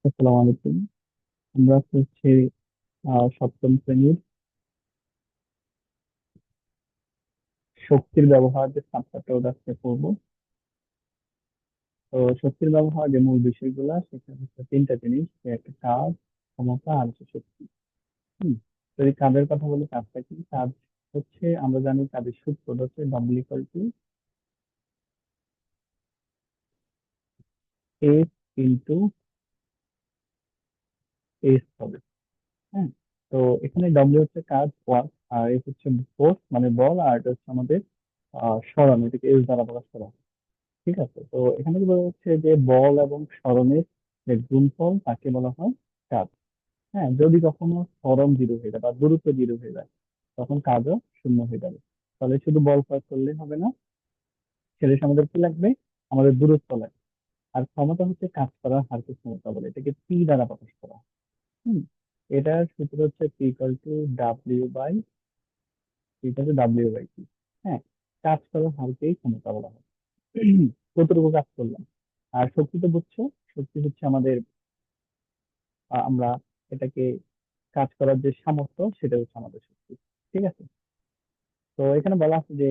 আসসালামু আলাইকুম। আমরা হচ্ছে সপ্তম শ্রেণীর শক্তির ব্যবহার যে সাবজেক্টটা ওটা আজকে পড়বো। তো শক্তির ব্যবহার যে মূল বিষয়গুলো সেটা হচ্ছে তিনটা জিনিস, যে একটা কাজ, ক্ষমতা আর হচ্ছে শক্তি। হম তো এই কাজের কথা বলি, কাজটা কি? কাজ হচ্ছে, আমরা জানি কাজের সূত্রটা হচ্ছে W = F ইন্টু এস হবে। হ্যাঁ, তো এখানে ডব্লিউ হচ্ছে কাজ, ওয়ার্ক, আর এস হচ্ছে ফোর্স মানে বল, আর এটা হচ্ছে আমাদের সরণ, এটাকে এস দ্বারা প্রকাশ করা হয়। ঠিক আছে, তো এখানে কি বলা হচ্ছে যে বল এবং সরণের যে গুণফল তাকে বলা হয় কাজ। হ্যাঁ, যদি কখনো সরণ জিরো হয়ে যায় বা দূরত্ব জিরো হয়ে যায়, তখন কাজও শূন্য হয়ে যাবে। তাহলে শুধু বল প্রয়োগ করলে হবে না, সেটা আমাদের কি লাগবে? আমাদের দূরত্ব লাগবে। আর ক্ষমতা হচ্ছে কাজ করার হারকে ক্ষমতা বলে, এটাকে পি দ্বারা প্রকাশ করা হয়। হুম এটার সূত্র হচ্ছে P = W/P। হ্যাঁ, কাজ করার হারকেই ক্ষমতা বলা হয়। কতটুকু কাজ করলাম। আর শক্তি তো বুঝছো, শক্তি হচ্ছে আমাদের আমরা এটাকে কাজ করার যে সামর্থ্য, সেটা হচ্ছে আমাদের শক্তি। ঠিক আছে, তো এখানে বলা আছে যে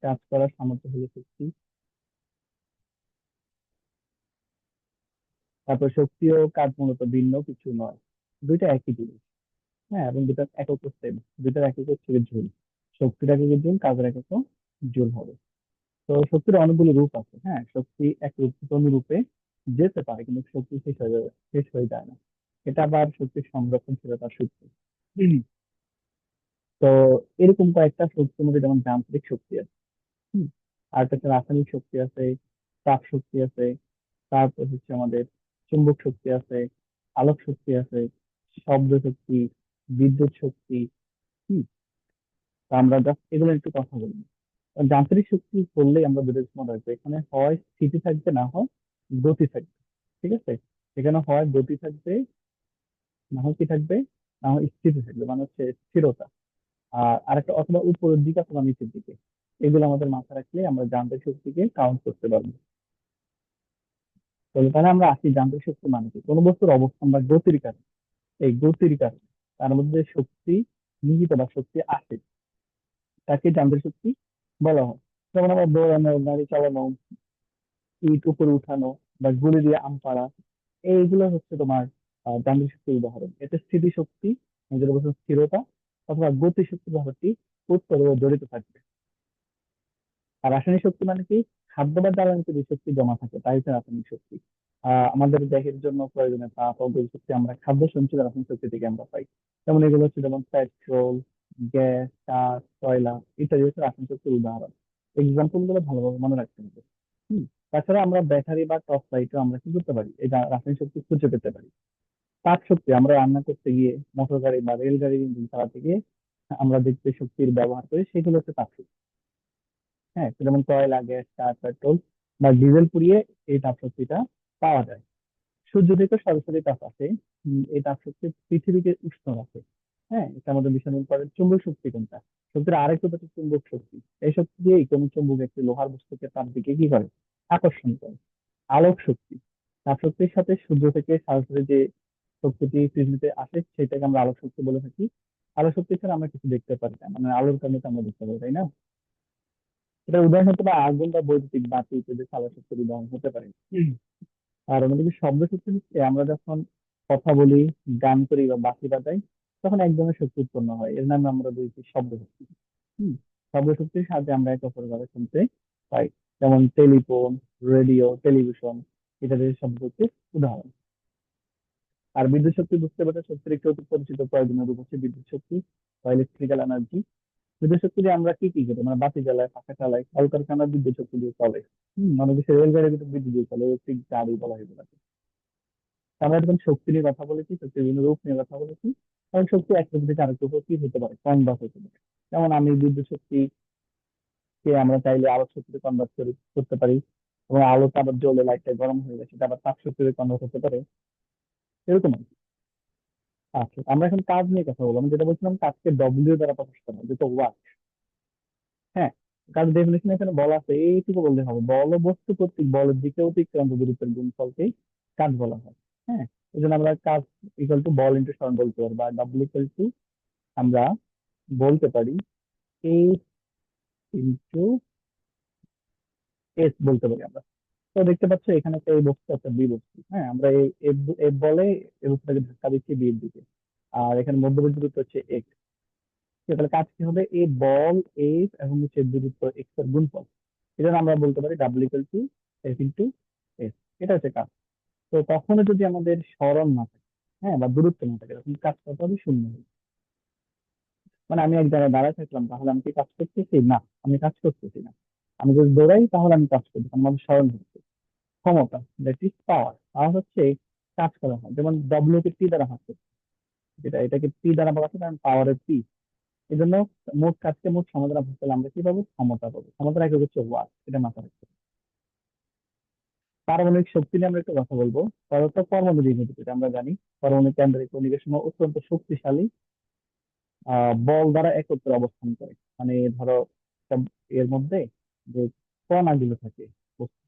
কাজ করার সামর্থ্য হলো শক্তি। তারপর শক্তি ও কাজ মূলত ভিন্ন কিছু নয়, দুইটা একই জিনিস। হ্যাঁ, এবং দুটার একক সেম, দুইটার একক হচ্ছে জুল। শক্তির একক জুল, কাজের একক জুল হবে। তো শক্তির অনেকগুলো রূপ আছে। হ্যাঁ, শক্তি এক রূপ থেকে অন্য রূপে যেতে পারে, কিন্তু শক্তি শেষ হয়ে যায় না। এটা আবার শক্তির সংরক্ষণশীলতার সূত্র। তো এরকম কয়েকটা শক্তির মধ্যে, যেমন যান্ত্রিক শক্তি আছে, হুম, আর একটা হচ্ছে রাসায়নিক শক্তি আছে, তাপ শক্তি আছে, তারপর হচ্ছে আমাদের চুম্বক শক্তি আছে, আলোক শক্তি আছে, শব্দ শক্তি, বিদ্যুৎ শক্তি। হম তো আমরা জাস্ট এগুলো একটু কথা বলবো। যান্ত্রিক শক্তি বললেই আমরা দুটো মনে রাখবো, এখানে হয় স্থিতি থাকবে, না হয় গতি থাকবে। ঠিক আছে, এখানে হয় গতি থাকবে, না হয় কি থাকবে, না হয় স্থিতি থাকবে, মানে হচ্ছে স্থিরতা। আর আরেকটা, অথবা উপরের দিকে অথবা নিচের দিকে। এগুলো আমাদের মাথায় রাখলে আমরা যান্ত্রিক শক্তিকে কাউন্ট করতে পারবো। তাহলে আমরা আসি, যান্ত্রিক শক্তি মানে কি? কোনো বস্তুর অবস্থান বা গতির কারণে, এই গতির কারণে তার মধ্যে যে শক্তি নিহিত বা শক্তি আসে, তাকে যান্ত্রিক শক্তি বলা হয়। যেমন আমরা দৌড়ানো, গাড়ি চালানো, ইট উপরে উঠানো, বা গুলি দিয়ে আম পাড়া, এইগুলো হচ্ছে তোমার যান্ত্রিক শক্তির উদাহরণ। এতে স্থিতি শক্তি, যেটা বলছে স্থিরতা, অথবা গতি শক্তির ব্যাপারটি উত্তরে জড়িত থাকবে। আর রাসায়নিক শক্তি মানে কি? খাদ্য বা জ্বালানিতে যে শক্তি জমা থাকে তাই হচ্ছে রাসায়নিক শক্তি। আমাদের দেহের জন্য প্রয়োজনীয় তাপ ও গতি শক্তি আমরা খাদ্য সঞ্চিত রাসায়নিক শক্তি থেকে আমরা পাই। যেমন এগুলো হচ্ছে, যেমন পেট্রোল, গ্যাস, কাঠ, কয়লা ইত্যাদি হচ্ছে রাসায়নিক শক্তির উদাহরণ। এক্সাম্পল গুলো ভালোভাবে মনে রাখতে হবে। হম তাছাড়া আমরা ব্যাটারি বা টর্চ লাইটও আমরা কি করতে পারি, এই রাসায়নিক শক্তি খুঁজে পেতে পারি। তাপ শক্তি আমরা রান্না করতে গিয়ে, মোটর গাড়ি বা রেল গাড়ি ইঞ্জিন চালাতে গিয়ে আমরা যে শক্তির ব্যবহার করি, সেগুলো হচ্ছে তাপ শক্তি। হ্যাঁ, যেমন কয়লা, গ্যাস, কাঠ, পেট্রোল বা ডিজেল পুড়িয়ে এই তাপ শক্তিটা পাওয়া যায়। সূর্য থেকে সরাসরি তাপ আসে। এই তাপ শক্তি পৃথিবীকে উষ্ণ রাখে। হ্যাঁ, এটা আমাদের ভীষণ ইম্পর্টেন্ট। চুম্বক শক্তি কোনটা? শক্তির আরেকটা হচ্ছে চুম্বক শক্তি। এই শক্তি দিয়েই কোন চুম্বক একটি লোহার বস্তুকে তার দিকে কি করে? আকর্ষণ করে। আলোক শক্তি, তাপ শক্তির সাথে সূর্য থেকে সরাসরি যে শক্তিটি পৃথিবীতে আসে, সেটাকে আমরা আলোক শক্তি বলে থাকি। আলোক শক্তি ছাড়া আমরা কিছু দেখতে পারি না, মানে আলোর কারণে তো আমরা দেখতে পাই, তাই না? এটা উদাহরণ হতে পারে আগুন বা বৈদ্যুতিক বাতি ইত্যাদি আলোক শক্তির উদাহরণ হতে পারে। আর অন্যদিকে শব্দ শক্তি হচ্ছে, আমরা যখন কথা বলি, গান করি বা বাঁশি বাজাই, তখন এক ধরনের শক্তি উৎপন্ন হয়, এর নামে আমরা বলছি শব্দ শক্তি। হম শব্দ শক্তির সাহায্যে আমরা একে অপরের কথা শুনতে পাই। যেমন টেলিফোন, রেডিও, টেলিভিশন ইত্যাদি শব্দ শক্তির উদাহরণ। আর বিদ্যুৎ শক্তি বুঝতে পারলে শক্তির একটি অতি পরিচিত প্রয়োজনীয় রূপ হচ্ছে বিদ্যুৎ শক্তি বা ইলেকট্রিক্যাল এনার্জি। বিদ্যুৎ শক্তি দিয়ে আমরা কি কি করি? মানে বাতি জ্বালাই, পাখা চালাই, কলকারখানা বিদ্যুৎ শক্তি দিয়ে চলে। মানে দেশের রেলগাড়ি কিন্তু বিদ্যুৎ দিয়ে চলে, ইলেকট্রিক গাড়ি বলা হয় এগুলাকে। আমরা এখন শক্তি নিয়ে কথা বলেছি, শক্তির বিভিন্ন রূপ নিয়ে কথা বলেছি। কারণ শক্তি এক রূপ থেকে আরেক রূপে কি হতে পারে, কনভার্ট হতে পারে। যেমন আমি বিদ্যুৎ শক্তিকে আমরা চাইলে আলোক শক্তিতে কনভার্ট করতে পারি, এবং আলোটা আবার জ্বলে লাইটটা গরম হয়ে গেছে, সেটা আবার তাপ শক্তিতে কনভার্ট হতে পারে। এরকম আর কি। আচ্ছা, আমরা এখন কাজ নিয়ে কথা বলবো। আমি যেটা বলছিলাম, কাজকে ডব্লিউ দ্বারা প্রকাশ করা হয়, যেটা ওয়াট। হ্যাঁ, কাজ ডেফিনেশন এখানে বলা আছে, এইটুকু বললে হবে, বল ও বস্তু কর্তৃক বলের দিকে অতিক্রান্ত দূরত্বের গুণফলকেই কাজ বলা হয়। হ্যাঁ, এই জন্য আমরা কাজ ইকুয়াল টু বল ইন্টু সরণ বলতে পারি, বা ডাব্লিউ ইকুয়াল টু আমরা বলতে পারি এ ইন্টু এস বলতে পারি আমরা। তো দেখতে পাচ্ছ এখানে একটা এই বস্তু একটা বি বস্তু, হ্যাঁ আমরা এই এফ বলে এই বস্তুটাকে ধাক্কা দিচ্ছি বি এর দিকে, আর এখানে মধ্যবর্তী দূরত্ব হচ্ছে এক্স। তাহলে কাজ কি হবে, এই বল এফ এবং হচ্ছে দূরত্ব এক্স এর গুণফল। এটা আমরা বলতে পারি W equal to F into S. এটা হচ্ছে কাজ। তো কখনো যদি আমাদের সরণ না থাকে, হ্যাঁ বা দূরত্ব না থাকে, তখন কাজ কত হবে, শূন্য হবে। মানে আমি এক জায়গায় দাঁড়ায় থাকলাম, তাহলে আমি কি কাজ করতেছি না? আমি কাজ করতেছি না। আমি যদি দৌড়াই তাহলে আমি কাজ করতেছি, আমার সরণ হচ্ছে। ক্ষমতা, দ্যাট ইজ পাওয়ার। পাওয়ার হচ্ছে কাজ করা হয়, যেমন ডব্লিউ কে পি দ্বারা ভাগ করতে, যেটা এটাকে পি দ্বারা ভাগ আছে কারণ পাওয়ারের পি। এই জন্য মোট কাজকে মোট সময় দ্বারা ভাগ করলে আমরা কি পাবো, ক্ষমতা পাবো। ক্ষমতার একক হচ্ছে ওয়াট, এটা মাথায় রাখতে হবে। পারমাণবিক শক্তি নিয়ে আমরা একটু কথা বলবো। পদার্থ পরমাণু দিয়ে গঠিত, এটা আমরা জানি। পরমাণু কেন্দ্রিক কণিকার সময় অত্যন্ত শক্তিশালী বল দ্বারা একত্রে অবস্থান করে। মানে ধরো একটা এর মধ্যে যে কণাগুলো থাকে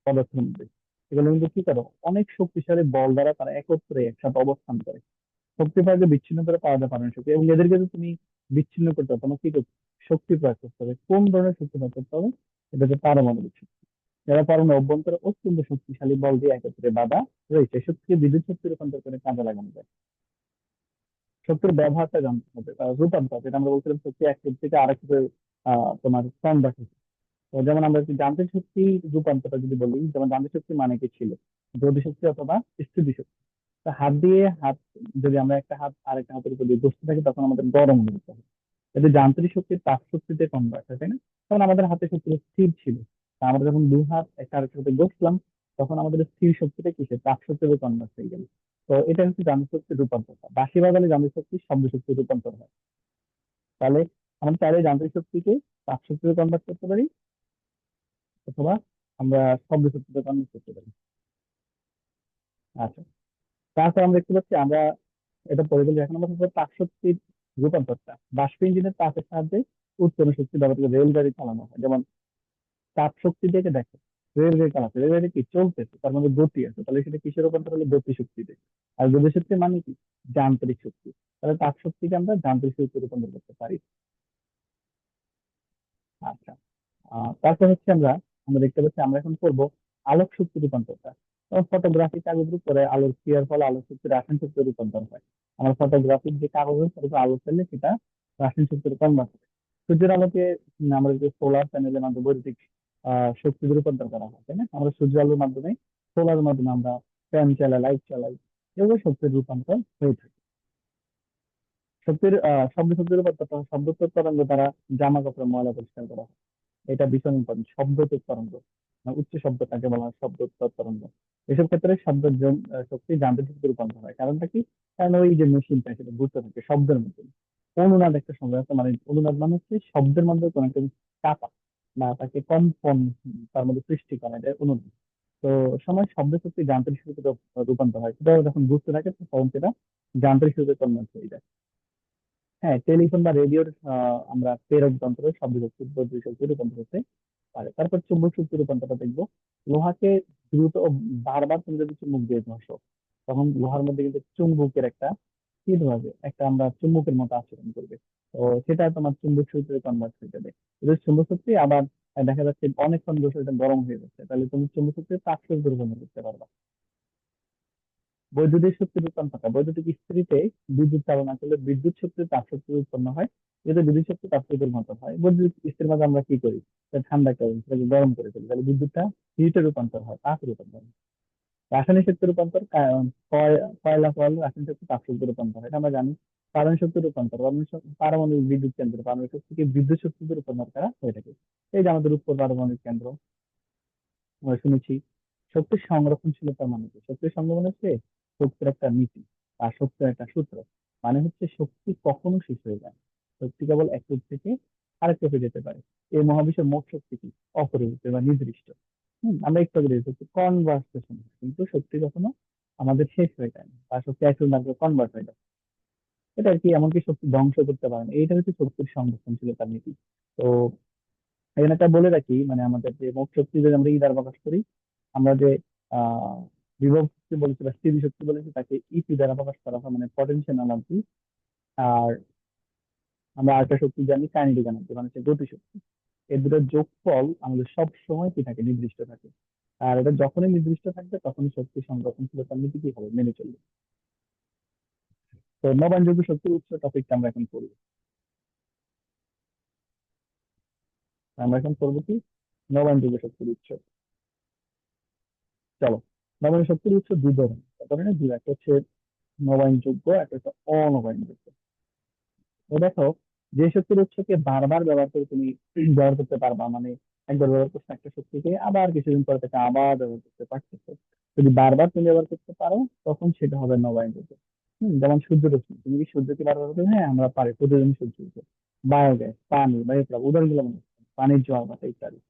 পদার্থের মধ্যে, এগুলো কিন্তু কি করো, অনেক শক্তিশালী বল দ্বারা তারা একত্রে একসাথে অবস্থান করে। শক্তি পাওয়াকে বিচ্ছিন্ন করে পাওয়া যায় পারমাণবিক শক্তি, এবং এদেরকে যদি তুমি বিচ্ছিন্ন করতে হবে তোমাকে কি করতে হবে? শক্তি প্রয়োগ করতে হবে। কোন ধরনের শক্তি প্রয়োগ করতে হবে? এটা হচ্ছে পারমাণবিক শক্তি। যারা পরমাণু অভ্যন্তরে অত্যন্ত শক্তিশালী বল দিয়ে একত্রে বাঁধা রয়েছে, শক্তিকে বিদ্যুৎ শক্তি রূপান্তর করে কাজে লাগানো যায়। শক্তির ব্যবহারটা জানতে হবে, রূপান্তর, যেটা আমরা বলছিলাম শক্তি এক রূপ থেকে আরেক রূপে তোমার কনভার্ট হচ্ছে। তো যেমন আমরা যদি যান্ত্রিক শক্তি রূপান্তরটা যদি বলি, যেমন যান্ত্রিক শক্তি মানে কি ছিল, গতি শক্তি অথবা স্থিতি শক্তি। তো হাত যদি আমরা একটা হাত আরেকটা হাতের উপর দিয়ে বসতে থাকি, তখন আমাদের গরম অনুভূত হয়। যদি যান্ত্রিক শক্তির তাপ শক্তিতে কনভার্ট হয়, তাই না? তখন আমাদের হাতের শক্তি স্থির ছিল। তা আমরা যখন দু হাত একটা আরেকটার সাথে বসলাম, তখন আমাদের স্থির শক্তিটা কিসে, তাপ শক্তিতে কনভার্ট হয়ে গেল। তো এটা হচ্ছে যান্ত্রিক শক্তির রূপান্তর। বাঁশি বাজালে যান্ত্রিক শক্তি শব্দ শক্তির রূপান্তর হয়। তাহলে আমরা চাইলে যান্ত্রিক শক্তিকে তাপ শক্তিতে কনভার্ট করতে পারি, অথবা আমরা শব্দ শক্তিতে কনভার্ট করতে পারি। আচ্ছা, তারপর আমরা দেখতে পাচ্ছি, আমরা এটা পরে বলি, এখন আমরা দেখবো তাপ শক্তির রূপান্তরটা। বাষ্প ইঞ্জিনের তাপের সাহায্যে উৎপন্ন শক্তি ব্যবহার করে রেলগাড়ি চালানো হয়। যেমন তাপ শক্তি থেকে দেখো, রেলগাড়ি চালাচ্ছে, রেলগাড়ি কি চলতেছে, তার মধ্যে গতি আছে, তাহলে সেটা কিসের রূপান্তর হলো, গতি শক্তিতে। আর গতি শক্তি মানে কি, যান্ত্রিক শক্তি। তাহলে তাপ শক্তিকে আমরা যান্ত্রিক শক্তিতে রূপান্তর করতে পারি। আচ্ছা, তারপর হচ্ছে আমরা আমরা দেখতে পাচ্ছি, আমরা এখন করব আলোক শক্তি রূপান্তরটা। ফটোগ্রাফি কাগজের উপরে আলোর ক্রিয়ার ফলে আলোক শক্তি রাসায়নিক শক্তিতে রূপান্তর হয়। আমরা ফটোগ্রাফির যে কাগজের উপরে আলো ফেললে সেটা রাসায়নিক শক্তিতে কনভার্ট হয়। সূর্যের আলোকে আমরা যে সোলার প্যানেলের মাধ্যমে বৈদ্যুতিক শক্তিতে রূপান্তর করা হয়, তাই না? আমরা সূর্য আলোর মাধ্যমে, সোলার মাধ্যমে আমরা ফ্যান চালাই, লাইট চালাই, এগুলো শক্তির রূপান্তর হয়ে থাকে। শব্দ শক্তির রূপান্তর শব্দ তরঙ্গ দ্বারা জামা কাপড়ের ময়লা পরিষ্কার করা হয়। এটা ভীষণ ইম্পর্টেন্ট, শব্দ তরঙ্গ। উচ্চ শব্দ কাকে বলা হয়, শব্দ তরঙ্গ। এসব ক্ষেত্রে শক্তি যান্ত্রিক শক্তিতে রূপান্তর হয়। কারণটা কি? কারণ ওই যে মেশিনটা সেটা ঘুরতে থাকে শব্দের মধ্যে। অনুনাদ একটা শব্দ আছে, মানে অনুনাদ মানে হচ্ছে শব্দের মধ্যে কোনো একটা চাপা বা তাকে কম্পন তার মধ্যে সৃষ্টি করা, এটা অনুনাদ। তো সময় শব্দ শক্তি যান্ত্রিক শক্তিতে রূপান্তর হয়, সেটা যখন ঘুরতে থাকে তখন সেটা যান্ত্রিক শক্তিতে কনভার্ট হয়ে যায়। হ্যাঁ, টেলিফোন বা রেডিওর আমরা প্রেরক যন্ত্র শব্দ শক্তি বৈদ্যুতিক শক্তি রূপান্তর করতে পারে। তারপর চুম্বক শক্তি রূপান্তরটা দেখবো। লোহাকে দ্রুত ও বারবার তুমি যদি চুম্বক দিয়ে ঘষো, তখন লোহার মধ্যে কিন্তু চুম্বকের একটা কি ধরবে, একটা আমরা চুম্বকের মতো আচরণ করবে। তো সেটা তোমার চুম্বক শক্তিতে কনভার্ট হয়ে যাবে। এটা চুম্বক শক্তি। আবার দেখা যাচ্ছে অনেকক্ষণ বসে এটা গরম হয়ে যাচ্ছে, তাহলে তুমি চুম্বক শক্তি তাপ শক্তি রূপান্তর করতে পারবা। বৈদ্যুতিক শক্তি রূপান্তরটা, বৈদ্যুতিক ইস্ত্রিতে বিদ্যুৎ চালনা করলে বিদ্যুৎ শক্তি তাপ শক্তি উৎপন্ন হয়। যদি বিদ্যুৎ শক্তি তাপ শক্তির মতো হয়, বৈদ্যুতিক ইস্ত্রির মাঝে আমরা কি করি, সেটা ঠান্ডা করে সেটাকে গরম করে ফেলি, তাহলে বিদ্যুৎটা হিটে রূপান্তর হয়, তাপে রূপান্তর হয়। রাসায়নিক শক্তি রূপান্তর, কয়লা কয়লা রাসায়নিক শক্তি তাপ শক্তি রূপান্তর হয়, এটা আমরা জানি। পারমাণবিক শক্তি রূপান্তর, পারমাণবিক বিদ্যুৎ কেন্দ্র পারমাণবিক শক্তিকে বিদ্যুৎ শক্তিতে রূপান্তর করা হয়ে থাকে। এই যে আমাদের উত্তর পারমাণবিক কেন্দ্র, আমরা শুনেছি। শক্তির সংরক্ষণশীলতা মানে কি? শক্তির সংরক্ষণ হচ্ছে শক্তির একটা নীতি বা শক্তির একটা সূত্র। মানে হচ্ছে শক্তি কখনো শেষ হয়ে যায় না। শক্তি কেবল এক রূপ থেকে আরেক রূপে যেতে পারে। এই মহাবিশ্বের মোট শক্তি কি? অপরিবর্তিত বা নির্দিষ্ট। আমরা একটু আগে দেখেছি কনভার্সেশন, কিন্তু শক্তি কখনো আমাদের শেষ হয়ে যায় না, বা শক্তি এক রূপ না কনভার্ট হয়ে যায়। এটা আর কি, এমনকি শক্তি ধ্বংস করতে পারে না। এইটা হচ্ছে শক্তির সংরক্ষণশীলতার নীতি। তো এখানে একটা বলে রাখি, মানে আমাদের যে মোট শক্তি যদি আমরা ই দ্বারা প্রকাশ করি, আমরা যে আহ বিভব শক্তি বলেছে বা স্থিতি শক্তি বলেছে, তাকে ইপি দ্বারা প্রকাশ করা হয়, মানে পটেনশিয়াল এনার্জি। আর আমরা আরেকটা শক্তি জানি কাইনেটিক এনার্জি, মানে হচ্ছে গতি শক্তি। এই দুটোর যোগফল আমাদের সব সময় কি থাকে, নির্দিষ্ট থাকে। আর এটা যখনই নির্দিষ্ট থাকবে তখনই শক্তি সংরক্ষণশীলতার নীতি কি হবে, মেনে চলবে। তো নবায়নযোগ্য শক্তির উৎস টপিকটা আমরা এখন পড়ব। আমরা এখন পড়বো কি, নবায়নযোগ্য শক্তির উৎস। চলো, নবায়ন শক্তির উৎস দুই ধরনের, কত ধরনের, দুই, একটা হচ্ছে নবায়নযোগ্য, একটা হচ্ছে অনবায়নযোগ্য। তো দেখো, যে শক্তির উৎসকে বারবার ব্যবহার করে তুমি ব্যবহার করতে পারবা, মানে একবার ব্যবহার করছো একটা শক্তিকে, আবার কিছুদিন পরে তাকে আবার ব্যবহার করতে পারতেছো, যদি বারবার তুমি ব্যবহার করতে পারো, তখন সেটা হবে নবায়নযোগ্য। যেমন সূর্য রশ্মি, তুমি কি সূর্যকে বারবার করবে? হ্যাঁ, আমরা পারি, প্রতিদিন সূর্য উঠে। বায়োগ্যাস, পানি, বায়ু, উদাহরণগুলো মনে করো, পানির জোয়ার ভাটা ইত্যাদি।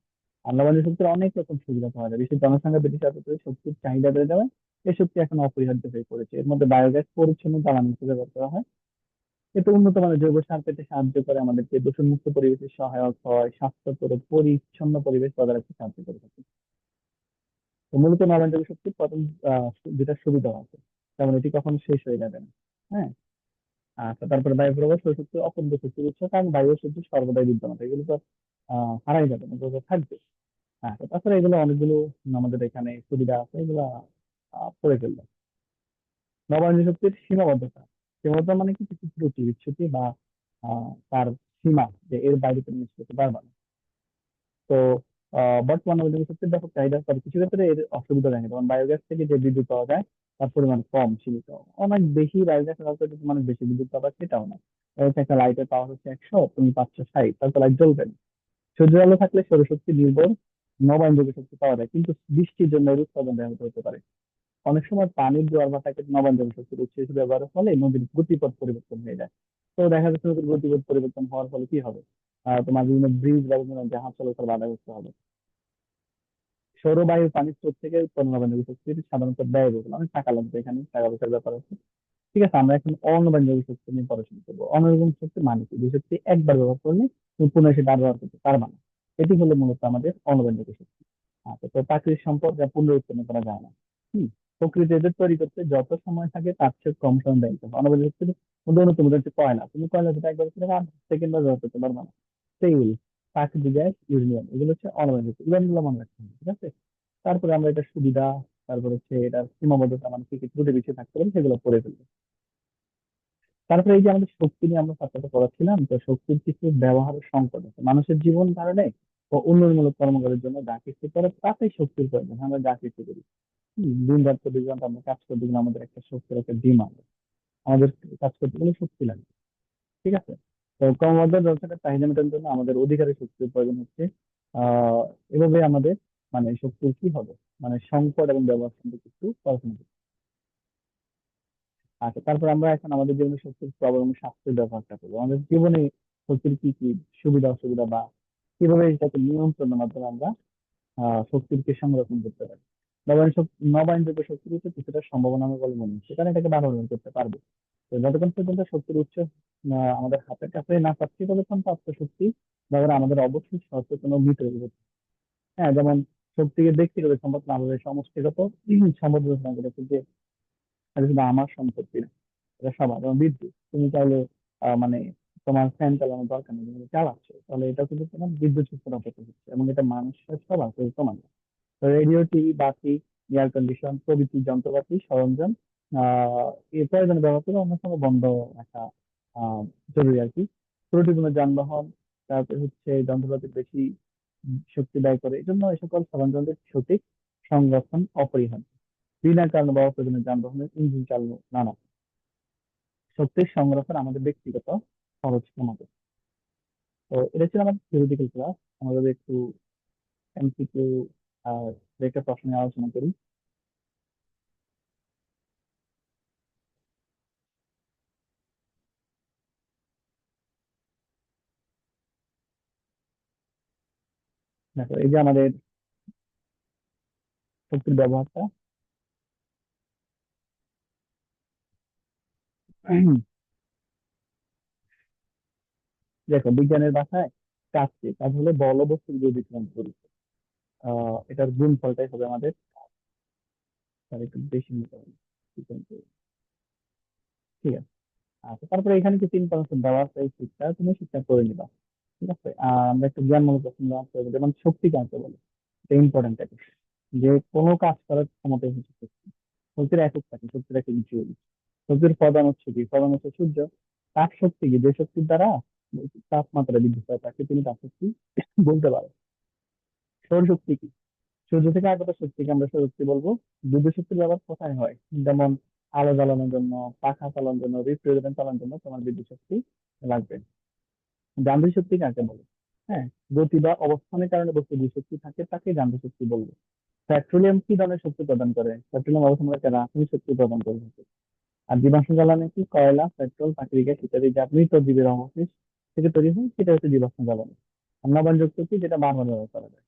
আর নবায়ন শক্তির অনেক রকম সুবিধা পাওয়া যায়, বিশ্বের জনসংখ্যা বৃদ্ধি সাথে সাথে শক্তির চাহিদা বেড়ে যাবে। এই শক্তি এখন অপরিহার্য হয়ে পড়েছে। এর মধ্যে বায়োগ্যাস পরিচ্ছন্ন জ্বালানি হিসেবে ব্যবহার করা হয়। এতে উন্নত মানের জৈব সার পেতে সাহায্য করে, আমাদেরকে দূষণমুক্ত পরিবেশের সহায়ক হয়, স্বাস্থ্যকর ও পরিচ্ছন্ন পরিবেশ বজায় রাখতে সাহায্য করে থাকে। তো মূলত নবায়নযোগ্য শক্তির প্রথম যেটা সুবিধা আছে, যেমন এটি কখনো শেষ হয়ে যাবে না। হ্যাঁ। আচ্ছা, তারপরে বায়ু প্রবাহ সৌরশক্তি অপূর্ব শক্তির উৎস, কারণ বায়ু ও সূর্য সর্বদাই বিদ্যমান, এগুলো তো হারাই যাবে না, এগুলো তো থাকবে। হ্যাঁ, তো তাছাড়া এগুলো অনেকগুলো আমাদের এখানে সুবিধা আছে, এগুলো পড়ে ফেলবো। নবায়ন শক্তির সীমাবদ্ধতা। সীমাবদ্ধতা মানে কি, কিছু ত্রুটি বিচ্যুতি বা তার সীমা, যে এর বাইরে তুমি ইউজ করতে পারবা না। তো বর্তমানে নবায়ন শক্তির ব্যাপক চাহিদা, তবে কিছু ক্ষেত্রে এর অসুবিধা দেখা যায়, যেমন বায়োগ্যাস থেকে যে বিদ্যুৎ পাওয়া যায় তার পরিমাণ কম, সীমিত। অনেক বেশি বায়োগ্যাস ব্যবহার করতে তুমি অনেক বেশি বিদ্যুৎ পাবা, সেটাও না। একটা লাইটের পাওয়ার হচ্ছে 100, তুমি পাচ্ছ 60, তারপর লাইট জ্বলবে না। সূর্যের আলো থাকলে সৌরশক্তি নির্ভর নবায়নযোগ্য শক্তি পাওয়া যায়, কিন্তু বৃষ্টির জন্য এর উৎপাদন ব্যাহত হতে পারে। অনেক সময় পানির জোয়ার ভাটাকে নবায়নযোগ্য শক্তির উৎস হিসেবে ব্যবহারের ফলে নদীর গতিপথ পরিবর্তন হয়ে যায়। তো দেখা যাচ্ছে নদীর গতিপথ পরিবর্তন হওয়ার ফলে কি হবে, তোমার বিভিন্ন ব্রিজ বা বিভিন্ন জাহাজ চলাচল বাধাগ্রস্ত হবে। সৌরবায়ুর পানির স্রোত থেকে উৎপন্ন নবায়নযোগ্য শক্তির সাধারণত ব্যয়বহুল, অনেক টাকা লাগবে, এখানে টাকা পয়সার ব্যাপার আছে। ঠিক আছে, আমরা এখন অনবায়নযোগ্য শক্তি নিয়ে পড়াশোনা করবো। অনবায়নযোগ্য শক্তি মানে কি, যে শক্তি একবার ব্যবহার করলে তুমি পুনরায় সেটা আর ব্যবহার করতে পারবা না। এটি হলো মূলত আমাদের অনবায়নযোগ্য শক্তি। আচ্ছা, তো প্রাকৃতিক সম্পদ যা পুনরুৎপন্ন করা যায় না। হম প্রকৃতি এদের তৈরি করতে যত সময় থাকে তার চেয়ে কম সময় ব্যয় করবে। অনবায়নযোগ্য শক্তির মধ্যে অন্যতম হচ্ছে কয়লা। তুমি কয়লা যেটা একবার করে 8 সেকেন্ড ব্যবহার করতে পারবা না। তেল, প্রাকৃতিক গ্যাস, ইউরেনিয়াম, এগুলো হচ্ছে অনবায়নযোগ্য। উদাহরণগুলো মনে রাখতে হবে, ঠিক আছে। তারপরে আমরা এটা সুবিধা, তারপর হচ্ছে এটার সীমাবদ্ধতা, মানে কি কি ত্রুটি পিছিয়ে থাকতে পারে সেগুলো পড়ে ফেলবো। তারপরে এই যে আমাদের শক্তি নিয়ে আমরা ছাত্রটা পড়াচ্ছিলাম, তো শক্তির কিছু ব্যবহার সংকট আছে মানুষের জীবন ধারণে ও উন্নয়নমূলক কর্মকাণ্ডের জন্য। যা কিছু করে তাতেই শক্তির প্রয়োজন, আমরা যা কিছু করি, দিন রাত 24 ঘন্টা আমরা কাজ করতে গেলে আমাদের একটা শক্তির একটা ডিমান্ড, আমাদের কাজ করতে গেলে শক্তি লাগে। ঠিক আছে। তো ক্রমবর্ধমান ব্যবসাটা চাহিদা মেটানোর জন্য আমাদের অধিকারী শক্তির প্রয়োজন হচ্ছে। এভাবে আমাদের মানে শক্তির কি হবে, মানে সংকট এবং ব্যবহার সম্পর্কে একটু পড়াশোনা করতে। আচ্ছা, তারপর আমরা এখন আমাদের জীবনে শক্তির প্রবলেম এবং স্বাস্থ্যের ব্যবহারটা করবো। আমাদের জীবনে শক্তির কি কি সুবিধা অসুবিধা, বা কিভাবে এটাকে নিয়ন্ত্রণের মাধ্যমে আমরা শক্তিকে সংরক্ষণ করতে পারি। নবায়নযোগ্য শক্তির উপর কিছুটা সম্ভাবনা আমি বলে মনে হচ্ছে, কারণ এটাকে বারবার ব্যবহার করতে পারবো। তো যতক্ষণ পর্যন্ত শক্তির উৎস আমাদের হাতের কাছে না পাচ্ছি, ততক্ষণ প্রাপ্ত শক্তি ব্যবহার আমাদের অবশ্যই সচেতন ও মিত্র হতে হবে। হ্যাঁ, যেমন শক্তিকে ব্যক্তিগত সম্পদ না ভাবে সমষ্টিগত সম্পদ বিবেচনা করে, যে এটা শুধু আমার সম্পত্তি না, এটা সবার। যেমন বিদ্যুৎ, তুমি চাইলে মানে তোমার ফ্যান চালানোর দরকার নেই, তুমি চালাচ্ছ, তাহলে এটা কিন্তু তোমার বিদ্যুৎ শক্তির অপচয় হচ্ছে, এবং এটা মানুষের সবার সমান। তো রেডিও, টিভি, বাতি, এয়ার কন্ডিশন প্রভৃতি যন্ত্রপাতি সরঞ্জাম এর প্রয়োজনে ব্যবহার করে অন্য সময় বন্ধ রাখা আহ জরুরি আর কি। ত্রুটিপূর্ণ যানবাহন, তারপর হচ্ছে যন্ত্রপাতি বেশি শক্তি ব্যয় করে, এই জন্য এই সকল সরঞ্জামের সঠিক সংরক্ষণ অপরিহার্য। বিনা কারণে বা অপ্রয়োজনীয় যানবাহনের ইঞ্জিন চালানো নানা। শক্তির সংরক্ষণ আমাদের ব্যক্তিগত খরচ কমাবে। তো এটা ছিল আমাদের থিওরিটিক্যাল ক্লাস। আমরা যদি একটু এমসিকিউ আর একটা প্রশ্ন নিয়ে আলোচনা করি। দেখো, এই যে আমাদের শক্তির ব্যবহারটা, দেখো বিজ্ঞানের ভাষায় কাজ হলে বল বস্তুর যে বিতরণ করি, এটার গুণফলটাই হবে আমাদের। তার একটু বেশি নিতে হবে। ঠিক আছে। আচ্ছা, তারপরে এখানে কিছু ইনফরমেশন দেওয়া আছে, এই শীটটা তুমি ঠিকঠাক করে নিবা। ঠিক আছে। আর আমরা একটু জ্ঞানমূলক প্রশ্ন দেওয়া আছে, যেমন শক্তি কাকে বলে, এটা ইম্পর্টেন্ট একটা। যে কোনো কাজ করার ক্ষমতা হচ্ছে শক্তি। শক্তির একক থাকে, শক্তির একক জুল। শক্তির প্রধান উৎস কি? প্রধান উৎস সূর্য। তাপ শক্তি কি? যে শক্তির দ্বারা তাপমাত্রা বৃদ্ধি পায় তাকে তুমি তাপ শক্তি বলতে পারো। সৌরশক্তি কি? সূর্য থেকে আগত শক্তিকে আমরা সৌরশক্তি বলবো। বিদ্যুৎ শক্তির ব্যবহার কোথায় হয়? যেমন আলো জ্বালানোর জন্য, পাখা চালানোর জন্য, রেফ্রিজারেটর চালানোর জন্য তোমার বিদ্যুৎ শক্তি লাগবে। যান্ত্রিক শক্তি কাকে বলে? হ্যাঁ, গতি বা অবস্থানের কারণে বস্তু যে শক্তি থাকে তাকে যান্ত্রিক শক্তি বলবো। পেট্রোলিয়াম কি ধরনের শক্তি প্রদান করে? পেট্রোলিয়াম অবস্থান একটা রাসায়নিক শক্তি প্রদান করে থাকে। আর জীবাশ্ম জ্বালানি কি? কয়লা, পেট্রোল, প্রাকৃতিক গ্যাস ইত্যাদি যা মৃত জীবের অবশেষ থেকে তৈরি হয় সেটা হচ্ছে জীবাশ্ম জ্বালানি। আর নবায়নযোগ্য কি? যেটা বারবার ব্যবহার করা যায়।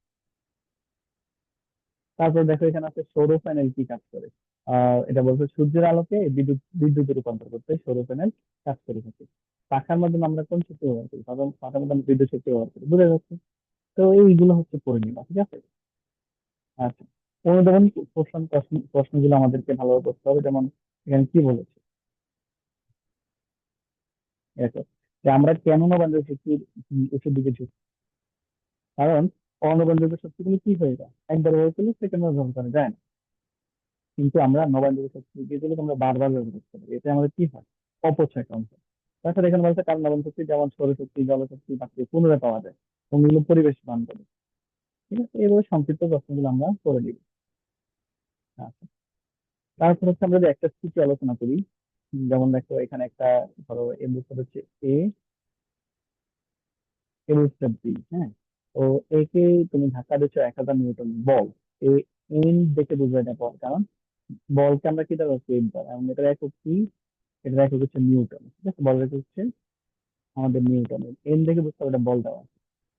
তারপর দেখো এখানে আছে সৌর প্যানেল কি কাজ করে। এটা বলছে সূর্যের আলোকে বিদ্যুতে রূপান্তর করতে সৌর প্যানেল কাজ করে থাকে। পাখার মাধ্যমে আমরা কোন শক্তি ব্যবহার করি? সাধারণ পাখার মাধ্যমে আমরা বিদ্যুৎ শক্তি ব্যবহার করি, বুঝে যাচ্ছে। তো এইগুলো হচ্ছে পড়ে নিবা, ঠিক আছে। আচ্ছা, অনুধাবন প্রশ্নগুলো আমাদেরকে ভালোভাবে করতে হবে। যেমন এখানে কি বলেছে দেখো, যে আমরা কেন নবায়নযোগ্য শক্তির উৎসের দিকে ঝুঁকি। কারণ অনবায়নযোগ্য শক্তিগুলো কি হয়ে যায়, একবার হয়ে গেলে সেকেন্ড ব্যবহার করা যায় না। কিন্তু আমরা নবায়নযোগ্য শক্তি যেগুলো আমরা বারবার ব্যবহার করতে পারি, এতে আমাদের কি হয়? অপচয় কম হয়। তাছাড়া এখানে বলছে কারণ নবায়ন শক্তি যেমন সৌরশক্তি, জলশক্তি, বাকি পুনরায় পাওয়া যায় এবং এগুলো পরিবেশ বান্ধব। ঠিক আছে, এইভাবে সংক্ষিপ্ত প্রশ্নগুলো আমরা করে দিব। আচ্ছা, তারপর হচ্ছে আমরা যদি একটা স্থিতি আলোচনা করি। যেমন দেখো এখানে একটা, ধরো এর উত্তর হচ্ছে এ, এর উত্তর বি। হ্যাঁ, তো একে তুমি ধাক্কা দিচ্ছ 1000 নিউটন বল। এ, এন দেখে বুঝবে না বল, কারণ বলকে আমরা কি দ্বারা ওয়েট দ্বারা, এবং এটার একক কি? এটার একক হচ্ছে নিউটন। ঠিক আছে, বল একক হচ্ছে আমাদের নিউটন। এন দেখে বুঝতে হবে এটা বল দেওয়া আছে।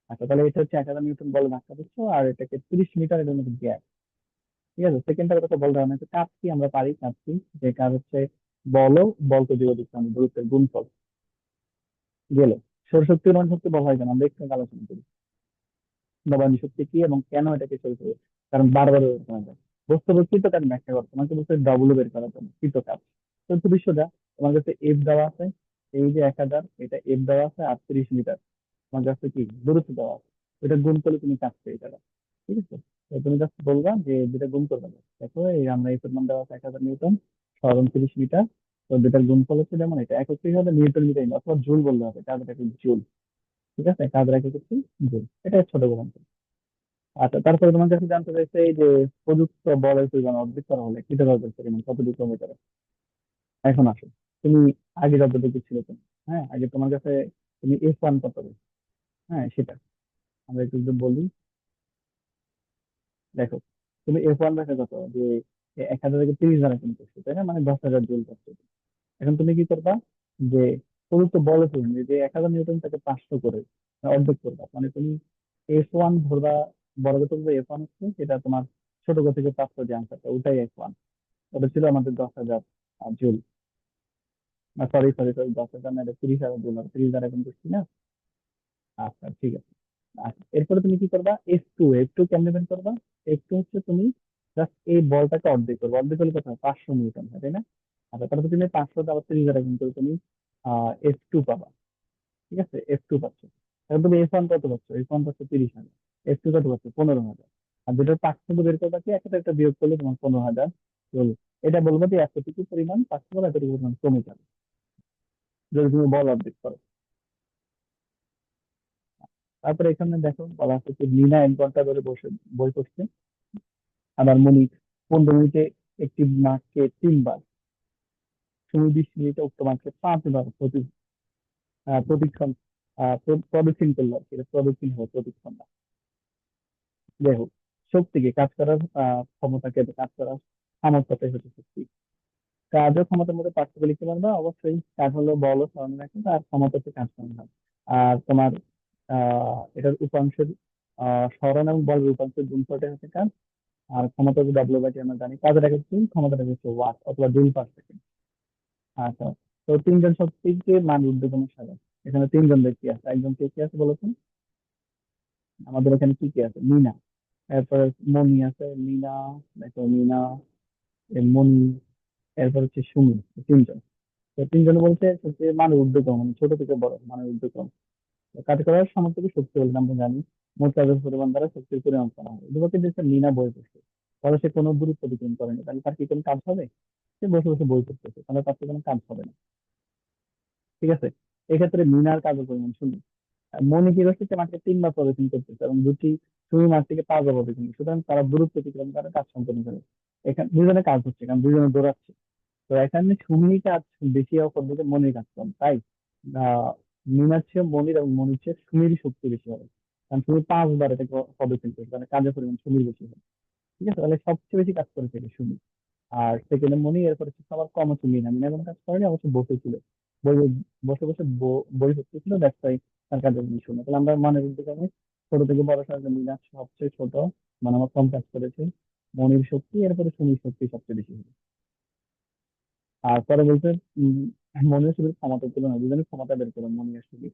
আচ্ছা, তাহলে এটা হচ্ছে 1000 নিউটন বলে ধাক্কা দিচ্ছ, আর এটাকে 30 মিটার এর মধ্যে গ্যাপ। ঠিক আছে, সেকেন্ডটার কথা বল দেওয়া হয়েছে। কাজ কি? আমরা পারি কাজ কি? যে কাজ হচ্ছে বলও বলকে যোগ দিচ্ছে আমাদের দূরত্বের গুণফল গেল। সৌরশক্তি অনুমান শক্তি বলা হয় কেন, আমরা একটু আগে আলোচনা করি। নবায়ন শক্তি কি এবং কেন এটাকে চলতে হবে? কারণ বারবার ব্যবহার করা যায়। বস্তু কৃত কাজ ব্যাখ্যা করো, তোমাকে বলতে ডবল বের করার জন্য কৃত কাজ। তো বিশ্বটা তোমার কাছে এফ দেওয়া আছে, এই যে 1000, এটা এফ দেওয়া আছে 38 মিটার। তোমার কাছে কি দূরত্ব দেওয়া আছে, এটা গুণ করলে তুমি কাজ পেয়ে যাবে। ঠিক আছে, তো তুমি জাস্ট বলবা যে যেটা গুণ করবে না। দেখো এই আমরা এফ এর মান দেওয়া আছে 1000 নিউটন, সরণ 30 মিটার। তো যেটার গুণফল হচ্ছে, যেমন এটা একক কি হবে, নিউটন মিটার অথবা জুল বললে হবে, কাজের একক জুল। ঠিক আছে, কাজের একক হচ্ছে জুল। এটা ছোট গুণ। আচ্ছা, তারপরে তোমার কাছে জানতে চাইছে এই যে প্রযুক্ত বলের পরিমাণ অর্ধেক করা হলে কৃতকার্যের পরিমাণ কতটুকু হতে পারে। এখন আসো, তুমি আগে যতটুকু ছিল তুমি, হ্যাঁ আগে তোমার কাছে তুমি F1 কত হবে, হ্যাঁ সেটা আমরা একটু যদি বলি। দেখো, তুমি F1 দেখো কত, যে 1000 থেকে 30 দ্বারা গুণ করছো, তাই না, মানে 10,000 জুল করছো। এখন তুমি কি করবা, যে প্রযুক্ত বলের পরিমাণ যে 1000 নিউটন তাকে 500 করে অর্ধেক করবা, মানে তুমি F1 ধরবা। বড় কথা যে F1 হচ্ছে সেটা তোমার ছোট কথা থেকে 500, যে আনসারটা ওটাই F1। ওটা ছিল আমাদের 10,000 জুল। সরি সরি সরি, 10,000 না, এটা 30,000 জুল, 30 দ্বারা এখন করছি না। আচ্ছা ঠিক আছে। আচ্ছা, এরপরে তুমি কি করবা, এফ টু কেমনে বের করবা? F2 হচ্ছে তুমি জাস্ট এই বলটাকে অর্ধেক করবে, অর্ধেক করলে কত হয়? 500 নিউটন হয়, তাই না? আচ্ছা, তারপরে তুমি 500 আবার 30 দ্বারা গুণ করে তুমি F2 পাবা। ঠিক আছে, F2 পাচ্ছ। এখন তুমি F1 কত পাচ্ছ? F1 পাচ্ছ 30,000। F2 কত পাচ্ছ? 15,000। আর যেটার পার্থক্য বের করবা কি, একটা একটা বিয়োগ করলে তোমার 15,000 চলবে। এটা বলবো যে এতটুকু পরিমাণ পার্থক্য, এতটুকু পরিমাণ কমে যাবে যদি তুমি বল অর্ধেক করো। তারপরে এখানে দেখো বলা আছে যে লিনা 1 ঘন্টা ধরে বসে বই পড়ছে, আবার মনিক 15 মিনিটে একটি মার্ককে 3 বার, তুমি 20 মিনিটে উক্ত মার্ককে 5 বার প্রদক্ষিণ প্রদক্ষিণ করলো আর কি, এটা প্রদক্ষিণ হবে, প্রদক্ষিণ না। যাই হোক, শক্তিকে কাজ করার ক্ষমতাকে, কাজ করার সামর্থ্যটাই হচ্ছে শক্তি। কাজ ও ক্ষমতার মধ্যে পার্থক্য লিখতে পারবা অবশ্যই। কাজ হলো বল ও সরণ রাখা, আর ক্ষমতা হচ্ছে কাজ করানো হয়। আর তোমার এটার উপাংশের সরণ এবং বলের উপাংশের গুণফলটা হচ্ছে কাজ। আর ক্ষমতা হচ্ছে ডব্লিউ/টি, আমরা জানি কাজের একক কি, ক্ষমতাটা হচ্ছে ওয়াট অথবা জুল/সেকেন্ড। আচ্ছা, তো তিনজন শক্তিকে মান উদ্দীপনের সাথে, এখানে তিনজন ব্যক্তি আছে, একজন কে কে আছে বলতো? আমাদের এখানে কি কি আছে? মিনা, তারপরে মনি আছে, মিনা, দেখো মিনা, মনি, এরপর হচ্ছে সুমি, তিনজন। তো তিনজন বলতে হচ্ছে মানব উদ্যোগম, মানে ছোট থেকে বড় মানব উদ্যোগম। কাজ করার সামর্থ্যকে শক্তি বলে আমরা জানি। মোট কাজের পরিমাণ দ্বারা শক্তির পরিমাপ করা হয়। এগুলোকে যে মিনা বই পড়ছে, তাহলে সে কোনো গুরুত্ব বিতরণ করেনি, তাহলে তার কি কোনো কাজ হবে? সে বসে বসে বই পড়তেছে, তাহলে তার তো কোনো কাজ হবে না। ঠিক আছে, এক্ষেত্রে মিনার কাজের পরিমাণ শূন্য। আর মনি কি করছে, সে মাঠে তিনবার প্রদর্শন করতেছে এবং দুটি সুমি মাঠ থেকে পাঁচবার প্রদর্শন করছে, সুতরাং তারা দূরত্ব অতিক্রম করে কাজ সম্পন্ন করে। এখানে দুজনে কাজ হচ্ছে, কারণ দুজনে দৌড়াচ্ছে। তো এখানে সুমির কাজ বেশি হওয়ার পদ্ধতি মনির কাজ কম, তাই আহ মিনার চেয়ে মনির এবং মনির চেয়ে সুমির শক্তি বেশি হবে। কারণ সুমি পাঁচবার এটাকে প্রদর্শন করছে, মানে কাজের পরিমাণ সুমির বেশি হবে। ঠিক আছে, তাহলে সবচেয়ে বেশি কাজ করেছে এটা সুমি। আর সেকেন্ডে মনি, এরপরে হচ্ছে সবার কম হচ্ছে মিনা। মিনা কোনো কাজ করেনি, অবশ্য বসেছিল বই, বসে বসে বই পড়তেছিল, দ্যাটস ওয়াই তার কাজের জিনিস শূন্য। তাহলে আমরা মানের উদ্যোগে আমি ছোট থেকে বড় সাহায্য, মিনা সবচেয়ে ছোট, মানে আমার কম কাজ করেছে। মনির শক্তি, এরপরে সুমির শক্তি সবচেয়ে বেশি হবে। আর পরে বলছে উম, মনির সুবির ক্ষমতার তুলনায় দুজনের ক্ষমতা বের করলাম। মনির সুবির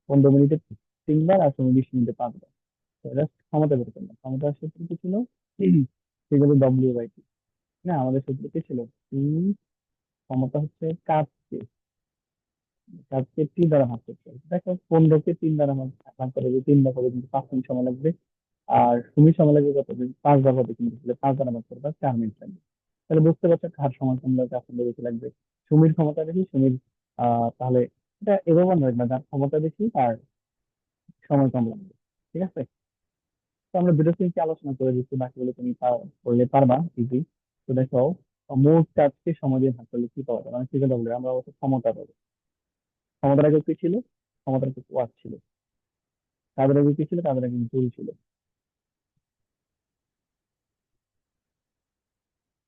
15 মিনিটে তিনবার আর সুমি 20 মিনিটে 5বার। তো জাস্ট ক্ষমতা বের করলাম। ক্ষমতার সূত্র কি ছিল? সেগুলো W/T। না, আমাদের সূত্র কি ছিল? ই, ক্ষমতা হচ্ছে কাজকে, কাজকে টি দ্বারা ভাগ করতে হবে। দেখো 15কে 3 দ্বারা ভাগ ভাগ করে, যে 3 বার হবে কিন্তু 5 মিনিট সময় লাগবে। আর সুমির সময় লাগবে কত? 5 বার হবে কিন্তু, তাহলে 5 দ্বারা ভাগ করবে 4 মিনিট লাগবে। তাহলে বুঝতে পারছো কার সময় কম লাগবে, আসলে বেশি লাগবে। সুমির ক্ষমতা বেশি, সুমির তাহলে এটা এভাবে মনে রাখবে, যার ক্ষমতা বেশি তার সময় কম লাগবে। ঠিক আছে, তো আমরা দুটো জিনিস আলোচনা করে দিচ্ছি, বাকিগুলো তুমি করলে পারবা ইজি। তো দেখো, মোট কাজকে সময় দিয়ে ভাগ করলে কি পাওয়া যায়, মানে কি বলবো, আমরা অবশ্য ক্ষমতা পাবো। ক্ষমতার আগে কি ছিল? ক্ষমতার আগে ওয়াট ছিল। কাজের আগে কি ছিল? কাজের আগে জুল ছিল।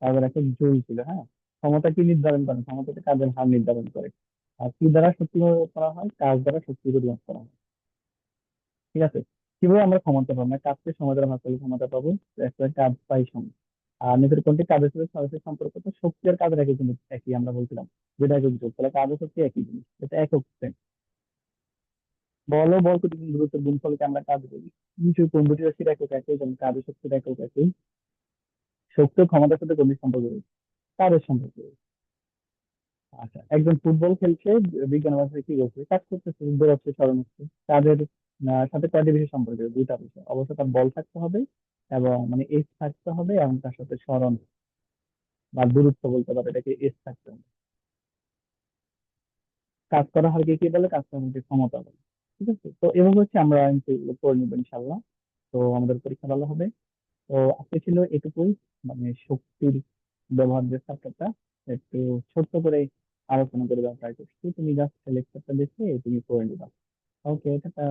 কাজের আগে জুল ছিল, হ্যাঁ। ক্ষমতা কি নির্ধারণ করে? ক্ষমতাতে কাজের হার নির্ধারণ করে। আর কি দ্বারা শক্তি করা হয়? কাজ দ্বারা শক্তি পরিমাপ করা হয়। ঠিক আছে, কিভাবে আমরা ক্ষমতা পাবো? না, কাজকে সময় দ্বারা ভাগ করলে ক্ষমতা পাবো। একটা কাজ পাই সময়। আর নিচের কোনটি কাজের সাথে সরাসরি সম্পর্ক? তো শক্তি আর কাজের একই জিনিস, একই আমরা বলছিলাম, যেটা একক যোগ, তাহলে কাজ ও শক্তি একই জিনিস, এটা একক strength। বল ও বল প্রতি গুরুত্বের গুণফলকে আমরা কাজ বলি। কিছু কোন দুটি রাশির একক একই, যেমন কাজ ও শক্তির একক একই, শক্তি ও ক্ষমতার সাথে গভীর সম্পর্ক রয়েছে, কাজের সম্পর্ক রয়েছে। আচ্ছা, একজন ফুটবল খেলছে, বিজ্ঞান ভাষায় কি করছে? কাজ করতেছে, দৌড়াচ্ছে, স্মরণ হচ্ছে। কাজের সাথে কয়টি বিষয় সম্পর্ক? দুইটা বিষয়, অবশ্য তার বল থাকতে হবে এবং মানে এজ থাকতে হবে, এবং তার সাথে স্মরণ বা দূরত্ব বলতে পারে, এটাকে এজ থাকতে হবে। কাজ করা হয় কি বলে? কাজ করার মধ্যে ক্ষমতা বলে। ঠিক আছে, তো এভাবে হচ্ছে আমরা এগুলো করে নিবো ইনশাল্লাহ। তো আমাদের পরীক্ষা ভালো হবে। তো আজকে ছিল এটুকুই, মানে শক্তির ব্যবহার যে চ্যাপ্টারটা একটু ছোট্ট করে আলোচনা করে দেওয়ার ট্রাই করছি। তুমি জাস্ট লেকচারটা দেখে তুমি করে নিবা। ওকে, টাটা।